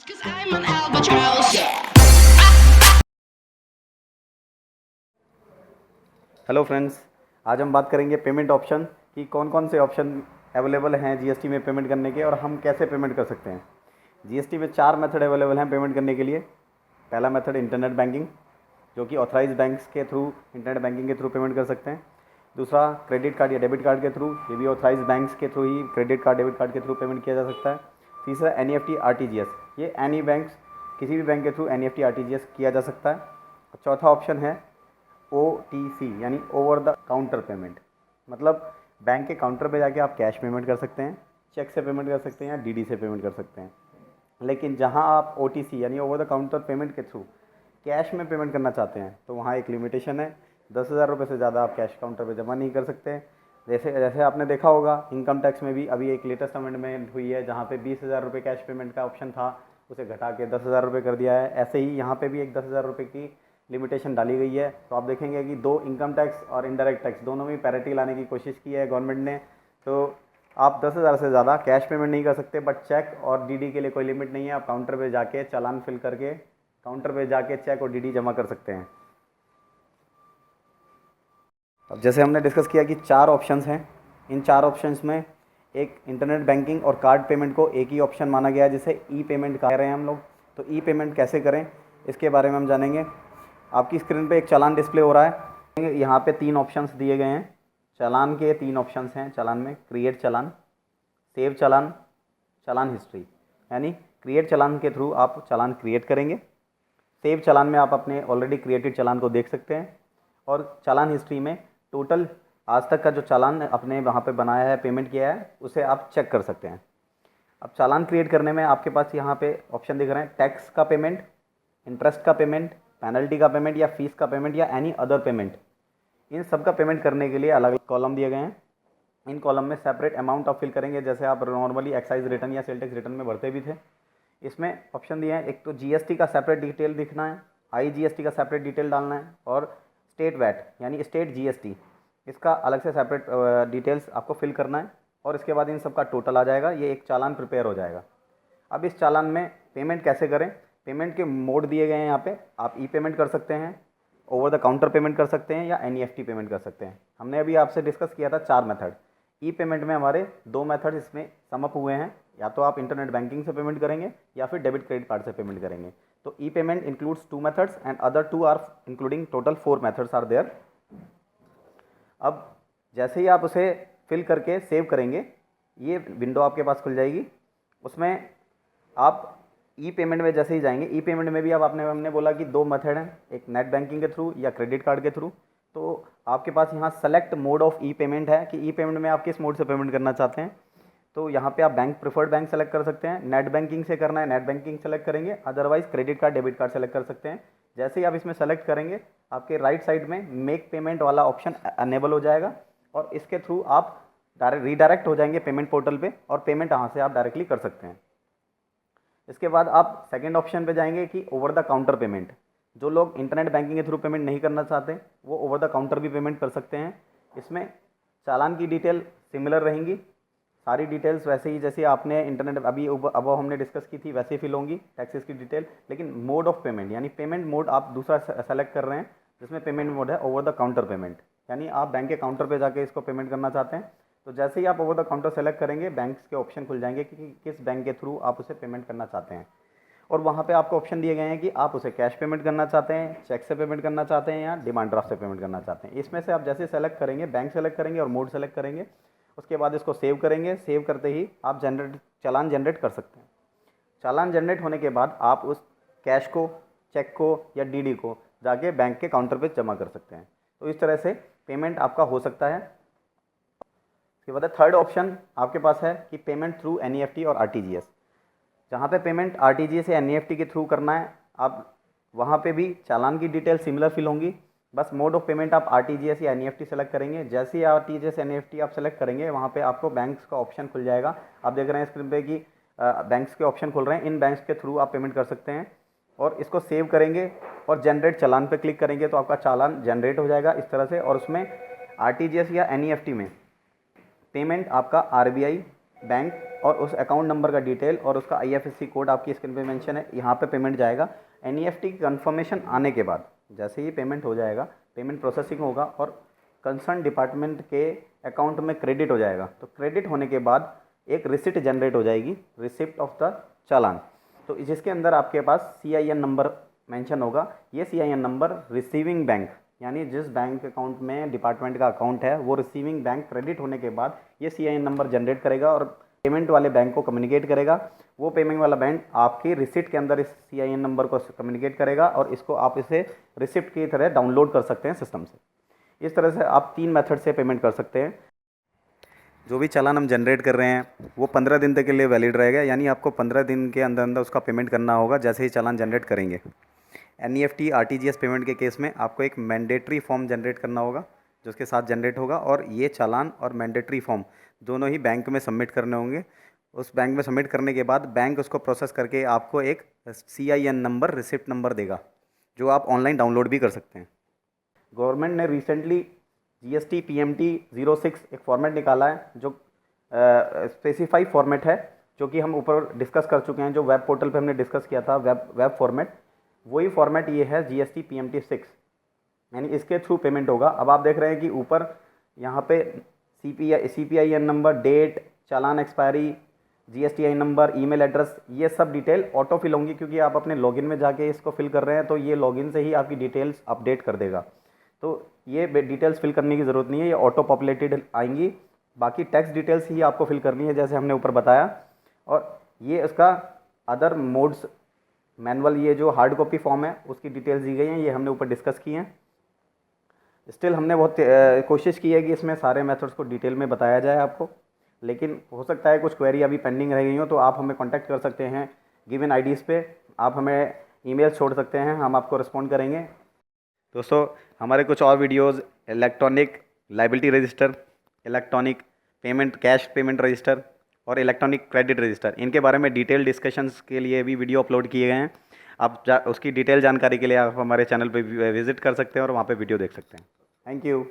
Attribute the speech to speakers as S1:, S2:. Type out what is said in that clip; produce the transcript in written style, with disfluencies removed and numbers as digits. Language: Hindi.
S1: 'Cause I'm an albatross.
S2: Hello friends, आज हम बात करेंगे पेमेंट ऑप्शन कि कौन कौन से ऑप्शन अवेलेबल हैं जीएसटी में पेमेंट करने के और हम कैसे पेमेंट कर सकते हैं। जीएसटी में 4 मेथड अवेलेबल हैं पेमेंट करने के लिए। पहला मेथड इंटरनेट बैंकिंग, जो कि ऑथराइज बैंक्स के थ्रू इंटरनेट बैंकिंग के थ्रू पेमेंट कर सकते हैं। दूसरा क्रेडिट कार्ड या डेबिट कार्ड के थ्रू, ये भी ऑथराइज बैंक्स के थ्रू ही क्रेडिट कार्ड डेबिट कार्ड के थ्रू पेमेंट किया जा सकता है। तीसरा एनईएफटी आरटीजीएस, ये एनी बैंक किसी भी बैंक के थ्रू एनईएफटी आरटीजीएस किया जा सकता है। चौथा ऑप्शन है OTC यानी ओवर द काउंटर पेमेंट, मतलब बैंक के काउंटर पे जाके आप कैश पेमेंट कर सकते हैं, चेक से पेमेंट कर सकते हैं या डीडी से पेमेंट कर सकते हैं। लेकिन जहां आप OTC यानी ओवर द काउंटर पेमेंट के थ्रू कैश में पेमेंट करना चाहते हैं तो वहाँ एक लिमिटेशन है, 10,000 रुपये से ज़्यादा आप कैश काउंटर पे जमा नहीं कर सकते। जैसे जैसे आपने देखा होगा इनकम टैक्स में भी अभी एक लेटेस्ट अमेंडमेंट हुई है जहाँ पे 20,000 रुपये कैश पेमेंट का ऑप्शन था, उसे घटा के 10,000 रुपये कर दिया है। ऐसे ही यहाँ पे भी एक 10,000 रुपये की लिमिटेशन डाली गई है। तो आप देखेंगे कि दो इनकम टैक्स और इनडायरेक्ट टैक्स दोनों में पैरिटी लाने की कोशिश की है गवर्नमेंट ने। तो आप 10,000 से ज़्यादा कैश पेमेंट नहीं कर सकते, बट चेक और डीडी के लिए कोई लिमिट नहीं है। आप काउंटर पे जाके चालान फिल करके काउंटर पे जाके चेक और डीडी जमा कर सकते हैं। अब जैसे हमने डिस्कस किया कि 4 ऑप्शंस हैं, इन 4 ऑप्शंस में एक इंटरनेट बैंकिंग और कार्ड पेमेंट को एक ही ऑप्शन माना गया है जिसे ई पेमेंट कह रहे हैं हम लोग। तो ई पेमेंट कैसे करें इसके बारे में हम जानेंगे। आपकी स्क्रीन पे एक चालान डिस्प्ले हो रहा है, यहाँ पे 3 ऑप्शंस दिए गए हैं। चालान के 3 ऑप्शंस हैं चालान में, क्रिएट चालान, सेव चालान, चालान हिस्ट्री। यानी क्रिएट चालान के थ्रू आप चालान क्रिएट करेंगे, सेव चालान में आप अपने ऑलरेडी क्रिएटेड चालान को देख सकते हैं, और चालान हिस्ट्री में टोटल आज तक का जो चालान अपने वहाँ पे बनाया है, पेमेंट किया है, उसे आप चेक कर सकते हैं। अब चालान क्रिएट करने में आपके पास यहाँ पे ऑप्शन दिख रहे हैं, टैक्स का पेमेंट, इंटरेस्ट का पेमेंट, पेनल्टी का पेमेंट या फीस का पेमेंट या एनी अदर पेमेंट। इन सब का पेमेंट करने के लिए अलग अलग कॉलम दिए गए हैं। इन कॉलम में सेपरेट अमाउंट आप फिल करेंगे, जैसे आप नॉर्मली एक्साइज रिटर्न या सेल टैक्स रिटर्न में भरते भी थे। इसमें ऑप्शन दिए हैं, एक तो जीएसटी का सेपरेट डिटेल दिखना है, IGST का सेपरेट डिटेल डालना है, और स्टेट वैट यानी स्टेट जीएसटी, इसका अलग से सेपरेट डिटेल्स आपको फिल करना है। और इसके बाद इन सब का टोटल आ जाएगा, ये एक चालान प्रिपेयर हो जाएगा। अब इस चालान में पेमेंट कैसे करें, पेमेंट के मोड दिए गए हैं यहाँ पे। आप ई पेमेंट कर सकते हैं, ओवर द काउंटर पेमेंट कर सकते हैं या एनईएफटी पेमेंट कर सकते हैं। हमने अभी आपसे डिस्कस किया था 4 मेथड। ई पेमेंट में हमारे 2 मेथड इसमें समअप हुए हैं, या तो आप इंटरनेट बैंकिंग से पेमेंट करेंगे या फिर डेबिट क्रेडिट कार्ड से पेमेंट करेंगे। तो e payment includes 2 methods and other 2 are including, total 4 methods are there. अब जैसे ही आप उसे फिल करके सेव करेंगे, ये विंडो आपके पास खुल जाएगी। उसमें आप ई पेमेंट में जैसे ही जाएंगे, ई पेमेंट में भी अब हमने बोला कि 2 मेथड हैं, एक नेट बैंकिंग के थ्रू या क्रेडिट कार्ड के थ्रू। तो आपके पास यहाँ select mode of E payment है कि ई पेमेंट में आप किस मोड से पेमेंट करना चाहते हैं। तो यहाँ पे आप बैंक प्रेफर्ड बैंक सेलेक्ट कर सकते हैं, नेट बैंकिंग से करना है नेट बैंकिंग सेलेक्ट करेंगे, otherwise credit card debit card select कर सकते हैं। जैसे ही आप इसमें सेलेक्ट करेंगे, आपके राइट साइड में मेक पेमेंट वाला ऑप्शन अनेबल हो जाएगा, और इसके थ्रू आप डायरेक्ट रीडायरेक्ट हो जाएंगे पेमेंट पोर्टल पे, और पेमेंट यहाँ से आप डायरेक्टली कर सकते हैं। इसके बाद आप सेकेंड ऑप्शन पे जाएंगे कि ओवर द काउंटर पेमेंट। जो लोग इंटरनेट बैंकिंग के थ्रू पेमेंट नहीं करना चाहते, वो ओवर द काउंटर भी पेमेंट कर सकते हैं। इसमें चालान की डिटेल सिमिलर रहेंगी, सारी डिटेल्स वैसे ही जैसे आपने इंटरनेट अभी अब हमने डिस्कस की थी वैसे ही फिल होंगी, टैक्सेस की डिटेल। लेकिन मोड ऑफ पेमेंट यानी पेमेंट मोड आप दूसरा सेलेक्ट कर रहे हैं, जिसमें पेमेंट मोड है ओवर द काउंटर पेमेंट, यानी आप बैंक के काउंटर पे जाके इसको पेमेंट करना चाहते हैं। तो जैसे ही आप ओवर द काउंटर सेलेक्ट करेंगे, बैंक्स के ऑप्शन खुल जाएंगे कि किस बैंक के थ्रू आप उसे पेमेंट करना चाहते हैं। और वहाँ पे आपको ऑप्शन दिए गए हैं कि आप उसे कैश पेमेंट करना चाहते हैं, चेक से पेमेंट करना चाहते हैं या डिमांड ड्राफ्ट से पेमेंट करना चाहते हैं। इसमें से आप जैसे सेलेक्ट करेंगे, बैंक सेलेक्ट करेंगे और मोड सेलेक्ट करेंगे, उसके बाद इसको सेव करेंगे। सेव करते ही आप चालान जनरेट कर सकते हैं। चालान जनरेट होने के बाद आप उस कैश को, चेक को या डीडी को जाके बैंक के काउंटर पे जमा कर सकते हैं। तो इस तरह से पेमेंट आपका हो सकता है। इसके बाद थर्ड ऑप्शन आपके पास है कि पेमेंट थ्रू एनईएफटी और आरटीजीएस। जहाँ पे पेमेंट आरटीजीएस या एनईएफटी के थ्रू करना है, आप वहाँ पे भी चालान की डिटेल सिमिलर फिल होंगी, बस मोड ऑफ पेमेंट आप आरटीजीएस या एनईएफटी सेलेक्ट करेंगे। जैसे ही आरटीजीएस एनईएफटी आप सेलेक्ट करेंगे, वहाँ पे आपको बैंक्स का ऑप्शन खुल जाएगा। आप देख रहे हैं स्क्रीन पे कि बैंक्स के ऑप्शन खुल रहे हैं, इन बैंक्स के थ्रू आप पेमेंट कर सकते हैं। और इसको सेव करेंगे और जनरेट चालान पे क्लिक करेंगे तो आपका चालान जनरेट हो जाएगा इस तरह से। और उसमें आरटीजीएस या एनईएफटी में पेमेंट आपका आरबीआई बैंक और उस अकाउंट नंबर का डिटेल और उसका IFSC कोड आपकी स्क्रीन पे मेंशन है, यहाँ पे पेमेंट जाएगा। NEFT की कन्फर्मेशन आने के बाद जैसे ही पेमेंट हो जाएगा, पेमेंट प्रोसेसिंग होगा और कंसर्न डिपार्टमेंट के अकाउंट में क्रेडिट हो जाएगा। तो क्रेडिट होने के बाद एक रिसिप्ट जनरेट हो जाएगी, रिसिप्ट ऑफ द चालान, तो जिसके अंदर आपके पास CIN नंबर मेंशन होगा। ये CIN नंबर रिसीविंग बैंक, यानी जिस बैंक अकाउंट में डिपार्टमेंट का अकाउंट है वो रिसीविंग बैंक क्रेडिट होने के बाद ये CIN नंबर जनरेट करेगा और पेमेंट वाले बैंक को कम्युनिकेट करेगा। वो पेमेंट वाला बैंक आपकी रिसिप्ट के अंदर इस CIN नंबर को कम्युनिकेट करेगा और इसको आप इसे रिसिप्ट की तरह डाउनलोड कर सकते हैं सिस्टम से। इस तरह से आप 3 मेथड से पेमेंट कर सकते हैं। जो भी चालान हम जनरेट कर रहे हैं वो 15 दिन तक के लिए वैलिड रहेगा, यानी आपको 15 दिन के अंदर अंदर उसका पेमेंट करना होगा जैसे ही चालान जनरेट करेंगे। NEFT RTGS पेमेंट के केस में आपको एक मैंडेटरी फॉर्म जनरेट करना होगा जो उसके साथ जनरेट होगा, और ये चालान और मैंडेटरी फॉर्म दोनों ही बैंक में सबमिट करने होंगे। उस बैंक में सबमिट करने के बाद बैंक उसको प्रोसेस करके आपको एक CIN नंबर, रिसिप्ट नंबर देगा जो आप ऑनलाइन डाउनलोड भी कर सकते हैं। गवर्नमेंट ने रिसेंटली GST PMT 06 एक फॉर्मेट निकाला है जो स्पेसिफाई फॉर्मेट है, जो कि हम ऊपर डिस्कस कर चुके हैं, जो वेब पोर्टल पे हमने डिस्कस किया था। वेब फॉर्मेट वही फॉर्मेट ये है GST PMT 6, यानी इसके थ्रू पेमेंट होगा। अब आप देख रहे हैं कि ऊपर यहाँ पे CPIN number, date, challan expiry, GSTIN number, email address, ये सब डिटेल ऑटो फिल होंगी क्योंकि आप अपने लॉगिन में जाके इसको फिल कर रहे हैं, तो ये लॉगिन से ही आपकी डिटेल्स अपडेट कर देगा। तो ये डिटेल्स फिल करने की ज़रूरत नहीं है, ये ऑटो पॉपुलेटेड आएंगी। बाकी टैक्स डिटेल्स ही आपको फिल करनी है जैसे हमने ऊपर बताया। और ये इसका अदर मोड्स मैनुअल, ये जो हार्ड कॉपी फॉर्म है उसकी डिटेल्स दी गई हैं, ये हमने ऊपर डिस्कस की हैं। स्टिल हमने बहुत कोशिश की है कि इसमें सारे मेथड्स को डिटेल में बताया जाए आपको, लेकिन हो सकता है कुछ क्वेरी अभी पेंडिंग रह गई हो, तो आप हमें कांटेक्ट कर सकते हैं गिवन IDs पे। आप हमें ईमेल छोड़ सकते हैं, हम आपको रिस्पॉन्ड करेंगे। दोस्तों, हमारे कुछ और videos electronic liability register, electronic payment cash payment register और इलेक्ट्रॉनिक क्रेडिट रजिस्टर, इनके बारे में डिटेल डिस्कशंस के लिए भी वीडियो अपलोड किए गए हैं। आप उसकी डिटेल जानकारी के लिए आप हमारे चैनल पे विजिट कर सकते हैं और वहाँ पे वीडियो देख सकते हैं। Thank you.